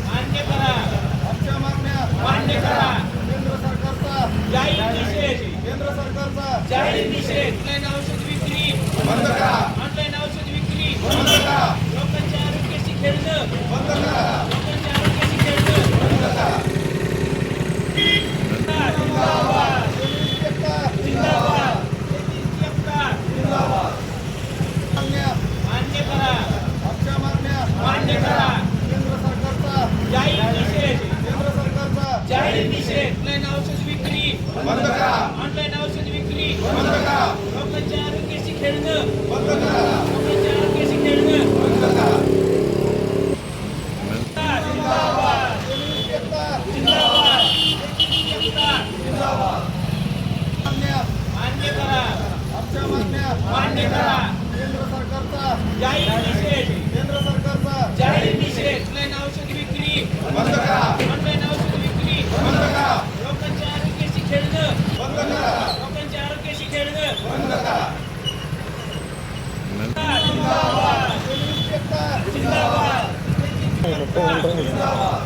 मान्य करा, आमच्या मागण्या मान्य करा. केंद्र सरकारचा जाहीर निषेध, केंद्र सरकारचा जाहीर निषेध. ऑनलाईन औषध विक्री बंद करा, ऑनलाईन औषध विक्री बंद करा, लोकांच्या आरोग्याशी खेळणं, बंद करा, लोकांच्या आरोग्याशी खेळणं. बंद करा. जिंदाबाद, एकता जिंदाबाद. शेतीची एकता जिंदाबाद. मागण्या मान्य करा, आमच्या मागण्या मान्य करा. केंद्र सरकारचा जाहीर निषेध, केंद्र सरकारचा जाहीर निषेध. ऑनलाईन औषध विक्री बंद करा, ऑनलाईन औषध विक्री बंद करा, लोकांच्या आरोग्याशी खेळणं, बंद करा, लोकांच्या आरोग्याशी खेळणं. बंद करा. जिंदाबाद, एकता जिंदाबाद. शेतीची एकता जिंदाबाद. मागण्या मान्य करा, आमच्या मागण्या मान्य करा. केंद्र सरकारचा जाहीर निषेध, केंद्र सरकारचा जाहीर निषेध. ऑनलाईन औषध विक्री बंद करा, ऑनलाईन औषध विक्री बंद करा, लोकांच्या आरोग्याशी खेळणं, बंद करा, लोकांच्या आरोग्याशी खेळणं. बंद करा. जिंदाबाद, एकता जिंदाबाद. जिंदाबाद.